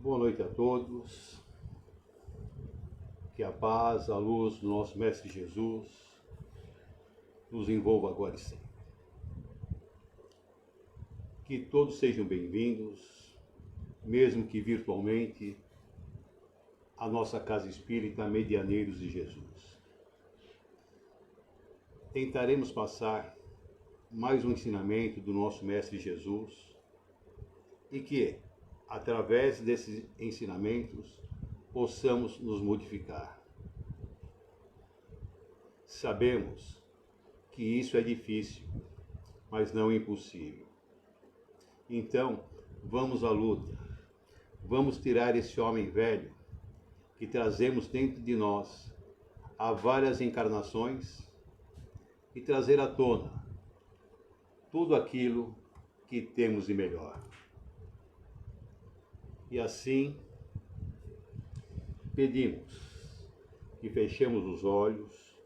Boa noite a todos. Que a paz, a luz do nosso Mestre Jesus nos envolva agora e sempre. Que todos sejam bem-vindos, mesmo que virtualmente, à nossa Casa Espírita Medianeiros de Jesus. Tentaremos passar mais um ensinamento do nosso Mestre Jesus e que, através desses ensinamentos, possamos nos modificar. Sabemos que isso é difícil, mas não impossível. Então, vamos à luta. Vamos tirar esse homem velho que trazemos dentro de nós há várias encarnações e trazer à tona tudo aquilo que temos de melhor. E assim, pedimos que fechemos os olhos,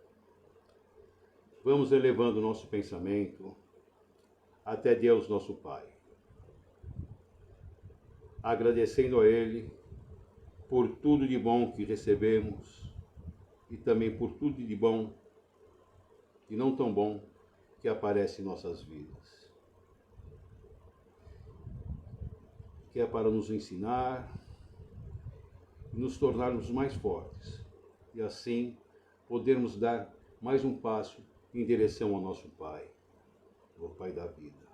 vamos elevando o nosso pensamento até Deus nosso Pai, agradecendo a Ele por tudo de bom que recebemos e também por tudo de bom e não tão bom que aparece em nossas vidas. Que é para nos ensinar e nos tornarmos mais fortes e assim podermos dar mais um passo em direção ao nosso Pai, o Pai da vida.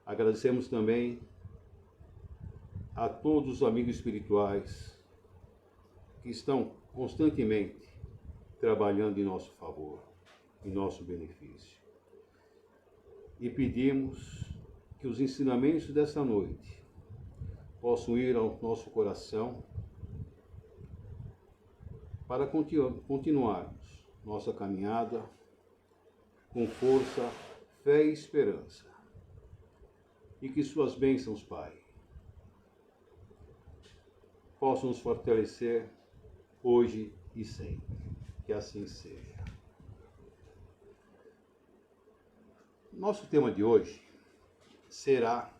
Agradecemos também a todos os amigos espirituais que estão constantemente trabalhando em nosso favor, em nosso benefício. E pedimos que os ensinamentos desta noite possam ir ao nosso coração para continuarmos nossa caminhada com força, fé e esperança. E que suas bênçãos, Pai, possam nos fortalecer hoje e sempre. Que assim seja. Nosso tema de hoje será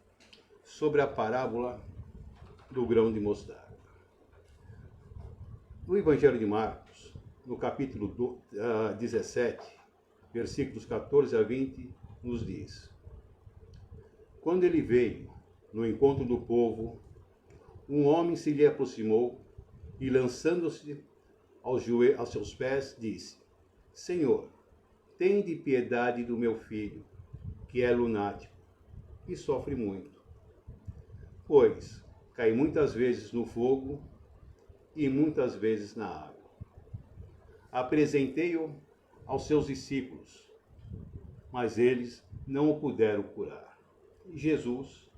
sobre a parábola do grão de mostarda. No Evangelho de Marcos, no capítulo 17, versículos 14 a 20, nos diz: Quando ele veio no encontro do povo, um homem se lhe aproximou e, lançando-se aos seus pés, disse: Senhor, tende piedade do meu filho, que é lunático e sofre muito, pois cai muitas vezes no fogo e muitas vezes na água. Apresentei-o aos seus discípulos, mas eles não o puderam curar. Jesus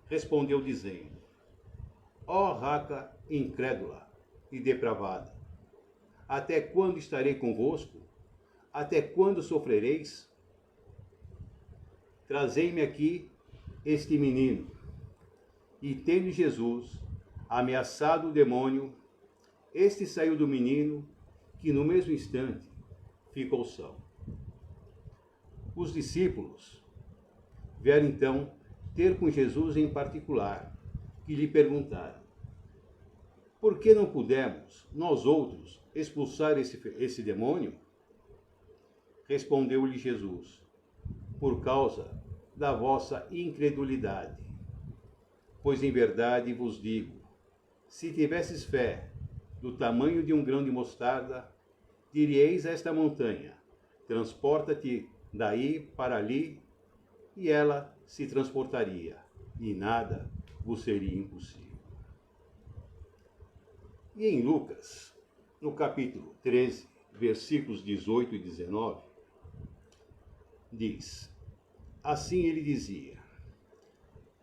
respondeu dizendo: Ó raca incrédula e depravada, até quando estarei convosco? Até quando sofrereis? Trazei-me aqui este menino. E tendo Jesus ameaçado o demônio, este saiu do menino, que no mesmo instante ficou são. Os discípulos vieram então ter com Jesus em particular, e lhe perguntaram: Por que não pudemos, nós outros, expulsar esse demônio? Respondeu-lhe Jesus: Por causa da vossa incredulidade. Pois em verdade vos digo, se tivesses fé do tamanho de um grão de mostarda, diríeis a esta montanha: transporta-te daí para ali, e ela se transportaria, e nada vos seria impossível. E em Lucas, no capítulo 13, versículos 18 e 19, diz: Assim ele dizia: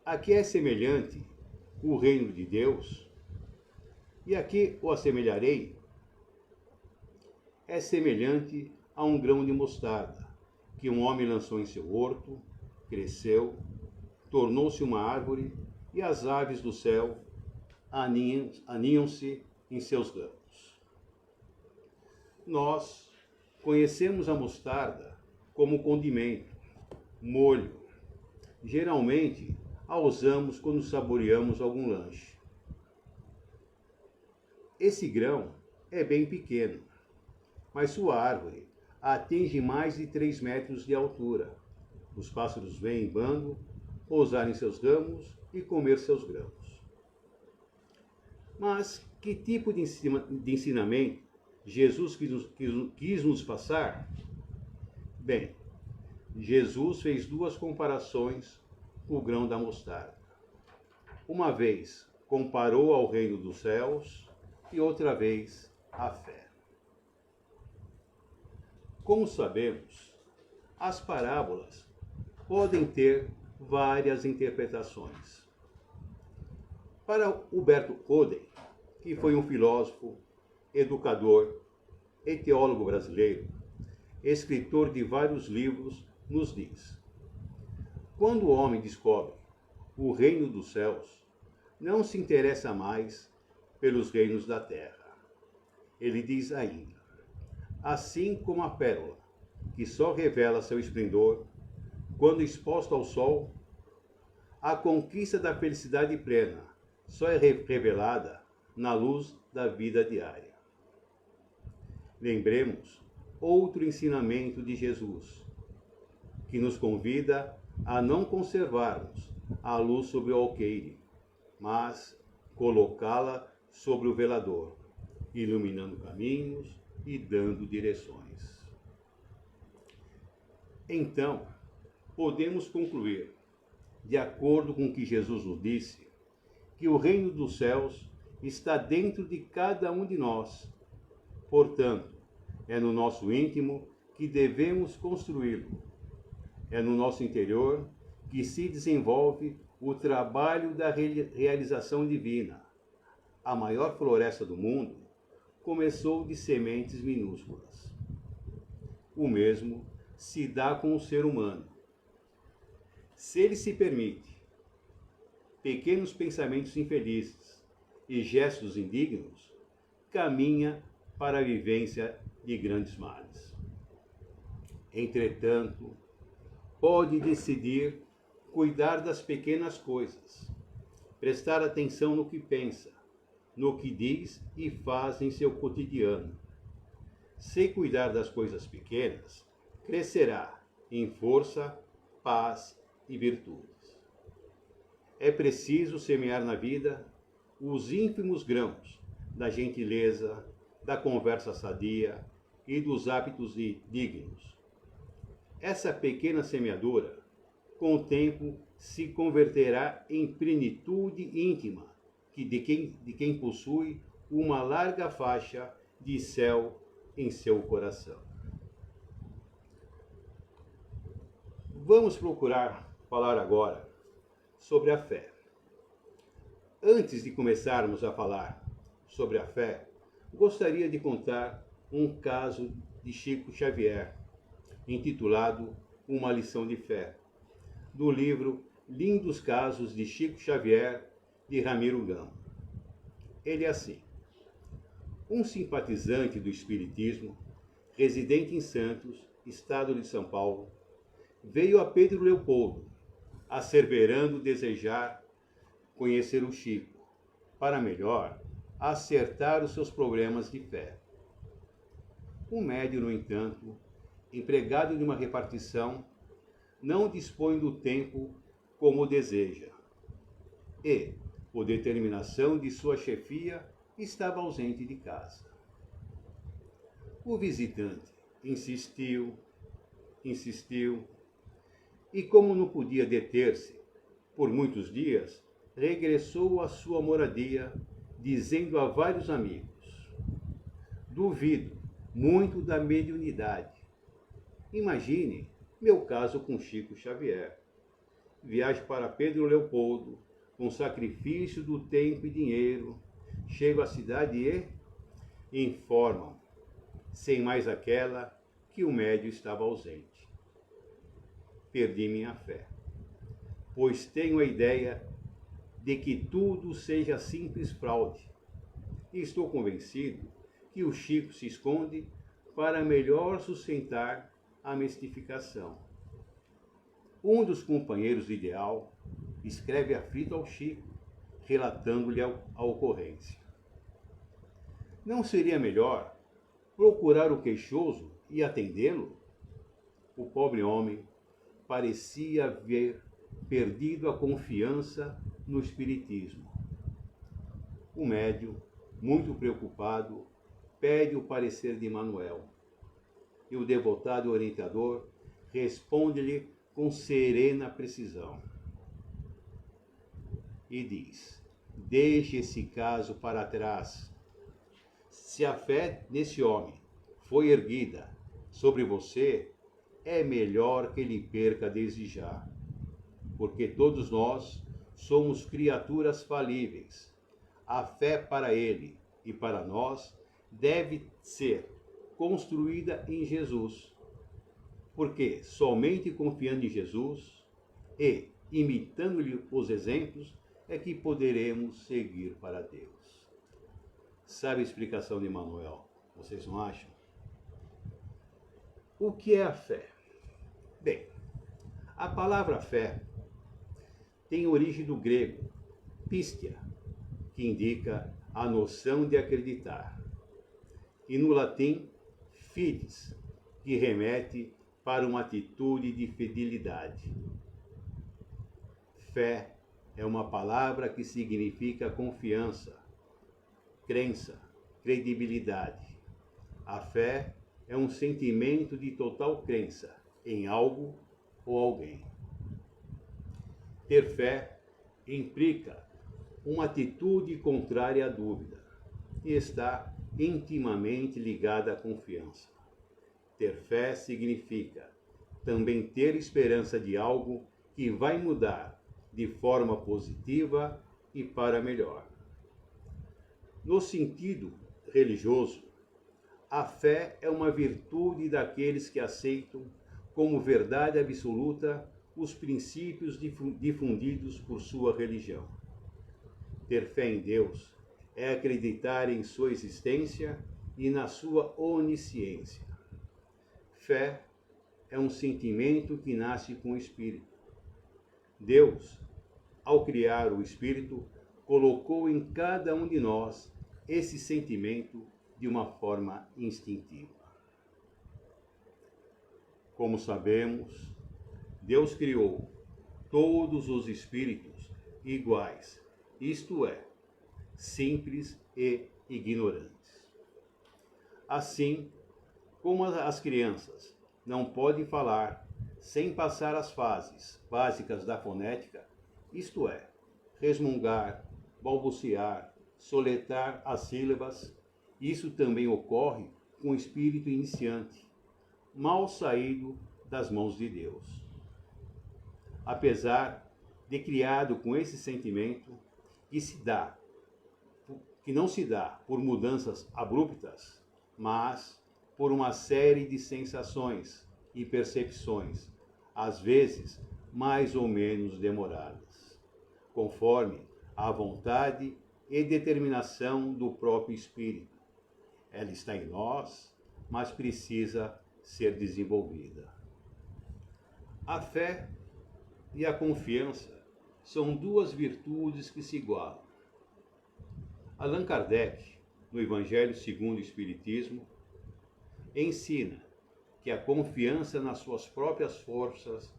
A que é semelhante o reino de Deus? E a que o assemelharei? É semelhante a um grão de mostarda, que um homem lançou em seu horto, cresceu, tornou-se uma árvore, e as aves do céu aninham-se em seus ramos. Nós conhecemos a mostarda como condimento, molho. Geralmente a usamos quando saboreamos algum lanche. Esse grão é bem pequeno, mas sua árvore atinge mais de 3 metros de altura. Os pássaros vêm em bando, pousar em seus ramos e comer seus grãos. Mas que tipo de ensinamento Jesus quis nos passar? Bem, Jesus fez 2 comparações com o grão da mostarda. Uma vez comparou ao reino dos céus e outra vez à fé. Como sabemos, as parábolas podem ter várias interpretações. Para Huberto Coden, que foi um filósofo, educador e teólogo brasileiro, escritor de vários livros, nos diz: quando o homem descobre o reino dos céus, não se interessa mais pelos reinos da terra. Ele diz ainda: assim como a pérola, que só revela seu esplendor quando exposta ao sol, a conquista da felicidade plena só é revelada na luz da vida diária. Lembremos outro ensinamento de Jesus, que nos convida a não conservarmos a luz sobre o alqueire, mas colocá-la sobre o velador, iluminando caminhos e dando direções. Então, podemos concluir, de acordo com o que Jesus nos disse, que o reino dos céus está dentro de cada um de nós. Portanto, é no nosso íntimo que devemos construí-lo. É no nosso interior que se desenvolve o trabalho da realização divina. A maior floresta do mundo começou de sementes minúsculas. O mesmo se dá com o ser humano. Se ele se permite pequenos pensamentos infelizes e gestos indignos, caminha para a vivência de grandes males. Entretanto, pode decidir cuidar das pequenas coisas, prestar atenção no que pensa, no que diz e faz em seu cotidiano. Se cuidar das coisas pequenas, crescerá em força, paz e virtudes. É preciso semear na vida os ínfimos grãos da gentileza, da conversa sadia e dos hábitos dignos. Essa pequena semeadura, com o tempo, se converterá em plenitude íntima de quem possui uma larga faixa de céu em seu coração. Vamos procurar falar agora sobre a fé. Antes de começarmos a falar sobre a fé, gostaria de contar um caso de Chico Xavier, intitulado Uma Lição de Fé, do livro Lindos Casos de Chico Xavier, de Ramiro Gama. Ele é assim: um simpatizante do Espiritismo, residente em Santos, estado de São Paulo, veio a Pedro Leopoldo, asseverando desejar conhecer o Chico, para melhor acertar os seus problemas de fé. O médium, no entanto, empregado de uma repartição, não dispõe do tempo como deseja, e, por determinação de sua chefia, estava ausente de casa. O visitante insistiu, e como não podia deter-se por muitos dias, regressou à sua moradia, dizendo a vários amigos: duvido muito da mediunidade. Imagine meu caso com Chico Xavier. Viajo para Pedro Leopoldo, com sacrifício do tempo e dinheiro. Chego à cidade e informam, sem mais aquela, que o médium estava ausente. Perdi minha fé, pois tenho a ideia de que tudo seja simples fraude. E estou convencido que o Chico se esconde para melhor sustentar a mistificação. Um dos companheiros de ideal escreve aflito ao Chico, relatando-lhe a ocorrência. Não seria melhor procurar o queixoso e atendê-lo? O pobre homem parecia haver perdido a confiança no espiritismo. O médium, muito preocupado, pede o parecer de Manuel. E o devotado orientador responde-lhe com serena precisão. E diz: deixe esse caso para trás. Se a fé nesse homem foi erguida sobre você, é melhor que ele perca desde já, porque todos nós somos criaturas falíveis. A fé para ele e para nós deve ser construída em Jesus, porque somente confiando em Jesus e imitando-lhe os exemplos é que poderemos seguir para Deus. Sabe a explicação de Manuel? Vocês não acham? O que é a fé? Bem, a palavra fé tem origem do grego pistia, que indica a noção de acreditar, e no latim fides, que remete para uma atitude de fidelidade. Fé é uma palavra que significa confiança, crença, credibilidade. A fé é um sentimento de total crença em algo ou alguém. Ter fé implica uma atitude contrária à dúvida e está intimamente ligada à confiança. Ter fé significa também ter esperança de algo que vai mudar de forma positiva e para melhor. No sentido religioso, a fé é uma virtude daqueles que aceitam como verdade absoluta os princípios difundidos por sua religião. Ter fé em Deus é acreditar em sua existência e na sua onisciência. Fé é um sentimento que nasce com o Espírito. Deus, ao criar o Espírito, colocou em cada um de nós esse sentimento de uma forma instintiva. Como sabemos, Deus criou todos os espíritos iguais, isto é, simples e ignorantes. Assim, como as crianças não podem falar sem passar as fases básicas da fonética, isto é, resmungar, balbuciar, soletrar as sílabas, isso também ocorre com o espírito iniciante, mal saído das mãos de Deus. Apesar de criado com esse sentimento, que não se dá por mudanças abruptas, mas por uma série de sensações e percepções, às vezes mais ou menos demoradas, conforme a vontade e determinação do próprio Espírito. Ela está em nós, mas precisa ser desenvolvida. A fé e a confiança são duas virtudes que se igualam. Allan Kardec, no Evangelho segundo o Espiritismo, ensina que a confiança nas suas próprias forças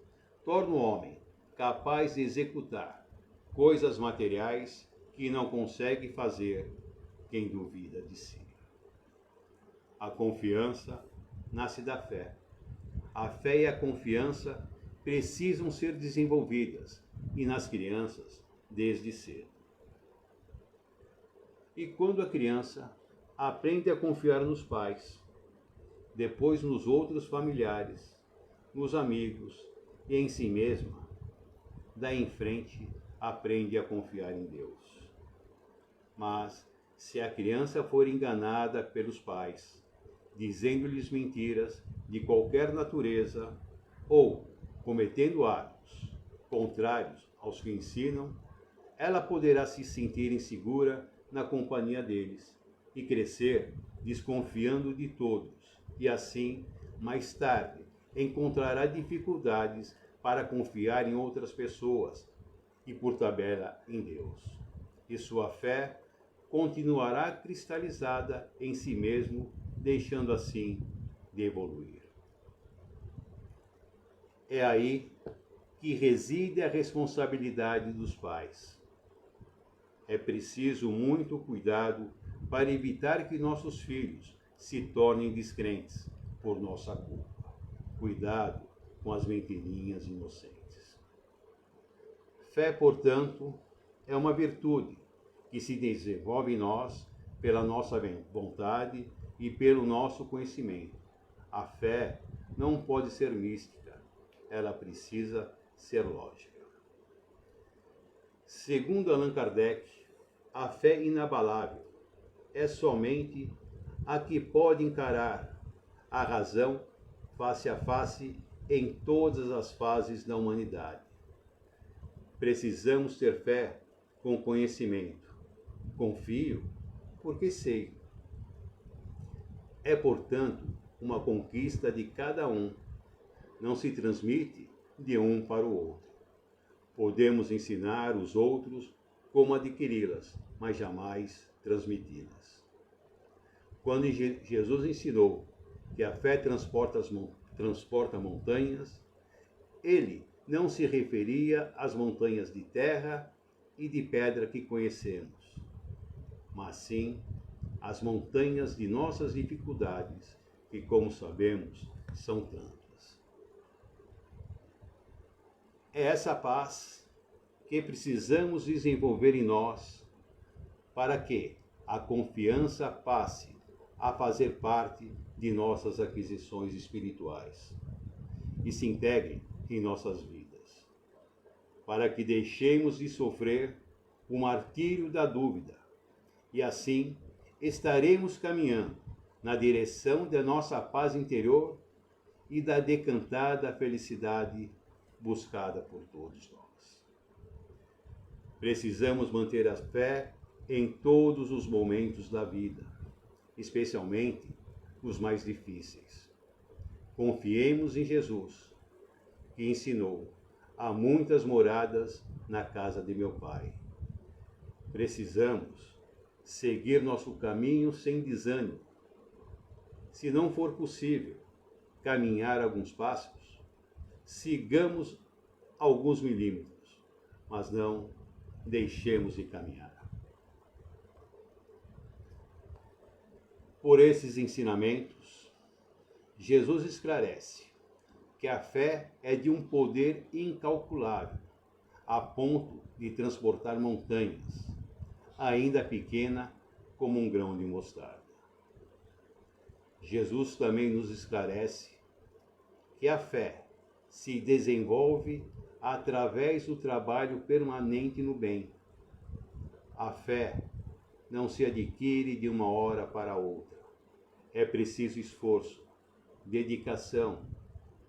torna o homem capaz de executar coisas materiais que não consegue fazer quem duvida de si. A confiança nasce da fé. A fé e a confiança precisam ser desenvolvidas, e nas crianças, desde cedo. E quando a criança aprende a confiar nos pais, depois nos outros familiares, nos amigos e em si mesma, daí em frente aprende a confiar em Deus. Mas se a criança for enganada pelos pais, dizendo-lhes mentiras de qualquer natureza ou cometendo atos contrários aos que ensinam, ela poderá se sentir insegura na companhia deles e crescer desconfiando de todos, e assim, mais tarde, encontrará dificuldades para confiar em outras pessoas e, por tabela, em Deus. E sua fé continuará cristalizada em si mesmo, deixando assim de evoluir. É aí que reside a responsabilidade dos pais. É preciso muito cuidado para evitar que nossos filhos se tornem descrentes por nossa culpa. Cuidado com as mentirinhas inocentes. Fé, portanto, é uma virtude que se desenvolve em nós pela nossa vontade e pelo nosso conhecimento. A fé não pode ser mística, ela precisa ser lógica. Segundo Allan Kardec, a fé inabalável é somente a que pode encarar a razão face a face em todas as fases da humanidade. Precisamos ter fé com conhecimento. Confio porque sei. É, portanto, uma conquista de cada um. Não se transmite de um para o outro. Podemos ensinar os outros como adquiri-las, mas jamais transmiti-las. Quando Jesus ensinou que a fé transporta montanhas, ele não se referia às montanhas de terra e de pedra que conhecemos, mas sim às montanhas de nossas dificuldades, que, como sabemos, são tantas. É essa paz que precisamos desenvolver em nós para que a confiança passe a fazer parte de nossas aquisições espirituais e se integre em nossas vidas, para que deixemos de sofrer o martírio da dúvida e assim estaremos caminhando na direção da nossa paz interior e da decantada felicidade buscada por todos nós. Precisamos manter a fé em todos os momentos da vida, especialmente os mais difíceis. Confiemos em Jesus, que ensinou: há muitas moradas na casa de meu Pai. Precisamos seguir nosso caminho sem desânimo. Se não for possível caminhar alguns passos, sigamos alguns milímetros, mas não deixemos de caminhar. Por esses ensinamentos, Jesus esclarece que a fé é de um poder incalculável, a ponto de transportar montanhas, ainda pequena como um grão de mostarda. Jesus também nos esclarece que a fé se desenvolve através do trabalho permanente no bem. A fé não se adquire de uma hora para outra. É preciso esforço, dedicação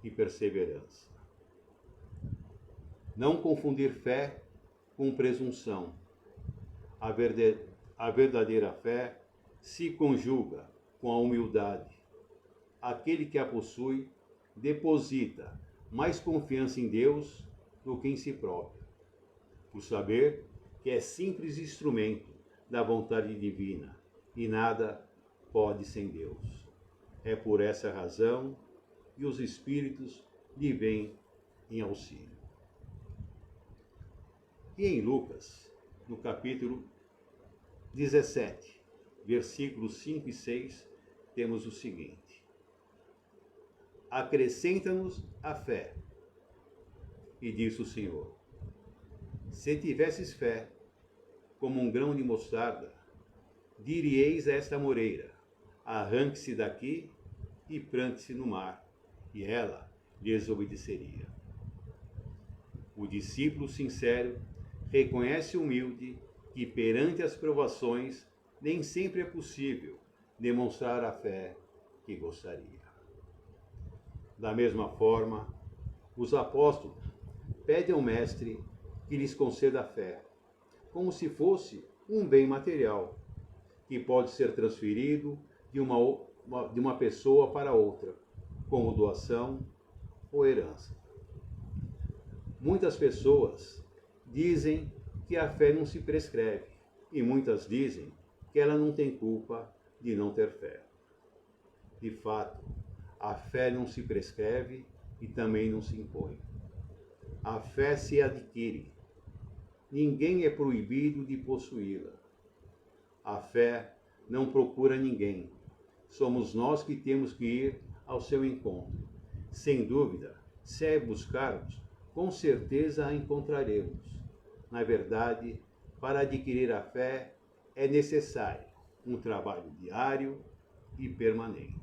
e perseverança. Não confundir fé com presunção. A verdadeira fé se conjuga com a humildade. Aquele que a possui deposita mais confiança em Deus do que em si próprio, por saber que é simples instrumento da vontade divina e nada pode sem Deus. É por essa razão que os Espíritos lhe vêm em auxílio. E em Lucas, no capítulo 17, versículos 5 e 6, temos o seguinte: acrescenta-nos a fé. E disse o Senhor: se tivesses fé, como um grão de mostarda, dirieis a esta moreira: arranque-se daqui e plante-se no mar, e ela lhes obedeceria. O discípulo sincero reconhece humilde que perante as provações nem sempre é possível demonstrar a fé que gostaria. Da mesma forma, os apóstolos pedem ao Mestre que lhes conceda a fé, como se fosse um bem material, que pode ser transferido de uma pessoa para outra, como doação ou herança. Muitas pessoas dizem que a fé não se prescreve, e muitas dizem que ela não tem culpa de não ter fé. De fato, a fé não se prescreve e também não se impõe. A fé se adquire. Ninguém é proibido de possuí-la. A fé não procura ninguém. Somos nós que temos que ir ao seu encontro. Sem dúvida, se a buscarmos, com certeza a encontraremos. Na verdade, para adquirir a fé é necessário um trabalho diário e permanente.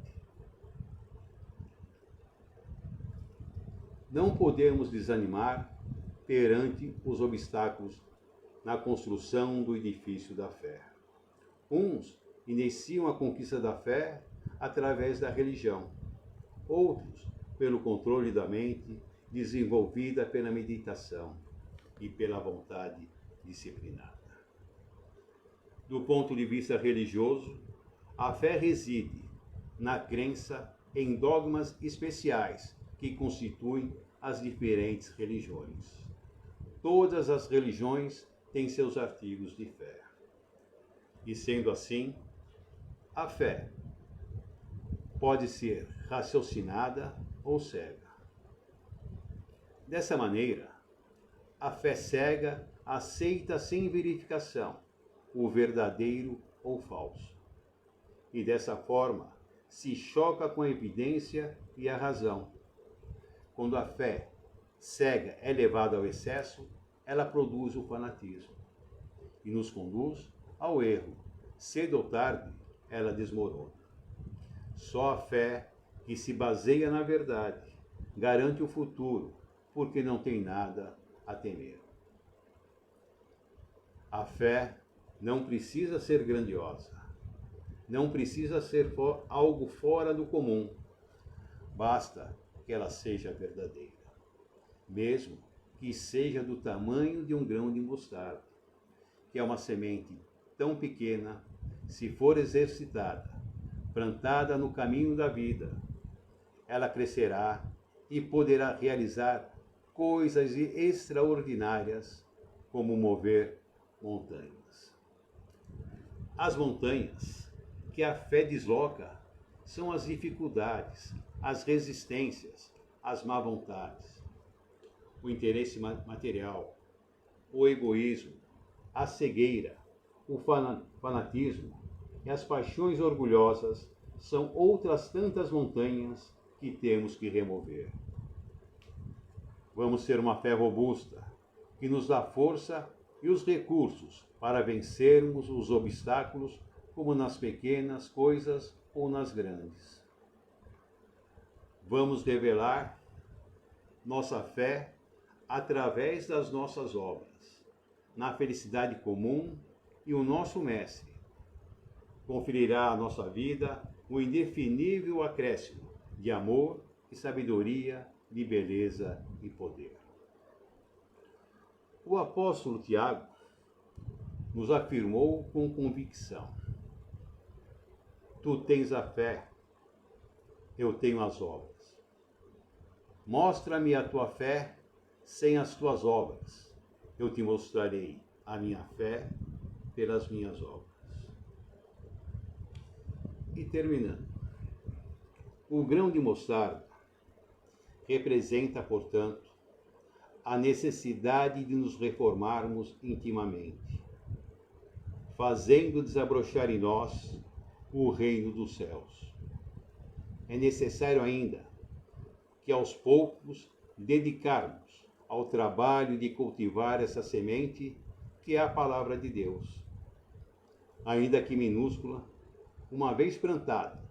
Não podemos desanimar perante os obstáculos na construção do edifício da fé. Uns iniciam a conquista da fé através da religião, outros pelo controle da mente, desenvolvida pela meditação e pela vontade disciplinada. Do ponto de vista religioso, a fé reside na crença em dogmas especiais que constituem as diferentes religiões. Todas as religiões têm seus artigos de fé. E sendo assim, a fé pode ser raciocinada ou cega. Dessa maneira, a fé cega aceita sem verificação o verdadeiro ou falso. E dessa forma, se choca com a evidência e a razão. Quando a fé cega é levada ao excesso, ela produz o fanatismo e nos conduz ao erro. Cedo ou tarde, ela desmorona. Só a fé que se baseia na verdade garante o futuro, porque não tem nada a temer. A fé não precisa ser grandiosa, não precisa ser algo fora do comum. Basta que ela seja verdadeira, mesmo que seja do tamanho de um grão de mostarda, que é uma semente tão pequena, se for exercitada, plantada no caminho da vida, ela crescerá e poderá realizar coisas extraordinárias, como mover montanhas. As montanhas que a fé desloca são as dificuldades, as resistências, as má vontades, o interesse material, o egoísmo, a cegueira, o fanatismo e as paixões orgulhosas são outras tantas montanhas que temos que remover. Vamos ter uma fé robusta, que nos dá força e os recursos para vencermos os obstáculos, como nas pequenas coisas ou nas grandes. Vamos revelar nossa fé através das nossas obras, na felicidade comum, e o nosso Mestre conferirá à nossa vida o indefinível acréscimo de amor e sabedoria, de beleza e poder. O apóstolo Tiago nos afirmou com convicção: tu tens a fé, eu tenho as obras. Mostra-me a tua fé sem as tuas obras, eu te mostrarei a minha fé pelas minhas obras. E terminando, o grão de mostarda representa, portanto, a necessidade de nos reformarmos intimamente, fazendo desabrochar em nós o reino dos céus. É necessário ainda que aos poucos dedicarmos ao trabalho de cultivar essa semente que é a palavra de Deus. Ainda que minúscula, uma vez plantada,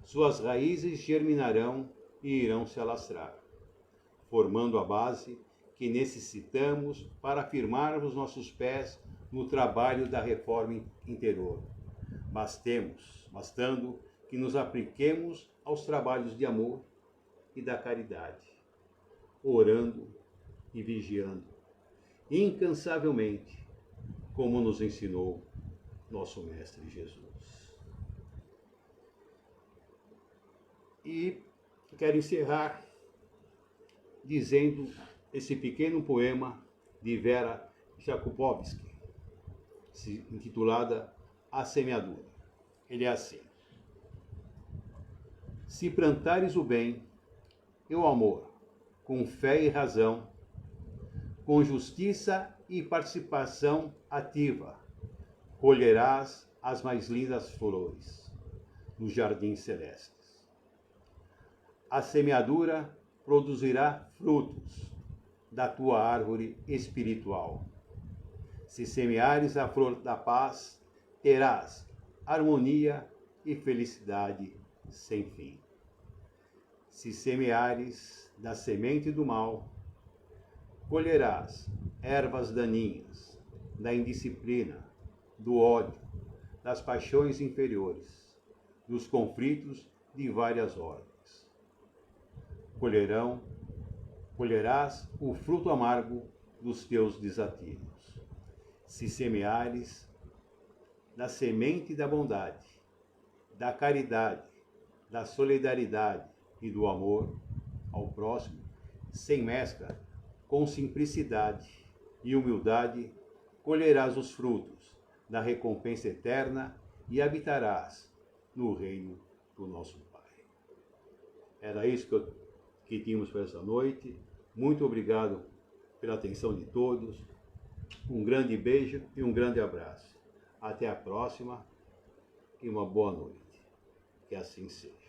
suas raízes germinarão e irão se alastrar, formando a base que necessitamos para firmarmos nossos pés no trabalho da reforma interior. Bastando que nos apliquemos aos trabalhos de amor e da caridade, orando e vigiando, incansavelmente, como nos ensinou nosso Mestre Jesus. E quero encerrar dizendo esse pequeno poema de Vera Jakubowski, intitulada a semeadura. Ele é assim: se plantares o bem e o amor, com fé e razão, com justiça e participação ativa, colherás as mais lindas flores nos jardins celestes. A semeadura produzirá frutos da tua árvore espiritual. Se semeares a flor da paz, terás harmonia e felicidade sem fim. Se semeares da semente do mal, colherás ervas daninhas, da indisciplina, do ódio, das paixões inferiores, dos conflitos de várias ordens. Colherás o fruto amargo dos teus desatinos. Se semeares da semente da bondade, da caridade, da solidariedade e do amor ao próximo, sem mescla, com simplicidade e humildade, colherás os frutos da recompensa eterna e habitarás no reino do nosso Pai. Era isso que tínhamos para essa noite. Muito obrigado pela atenção de todos. Um grande beijo e um grande abraço. Até a próxima e uma boa noite. Que assim seja.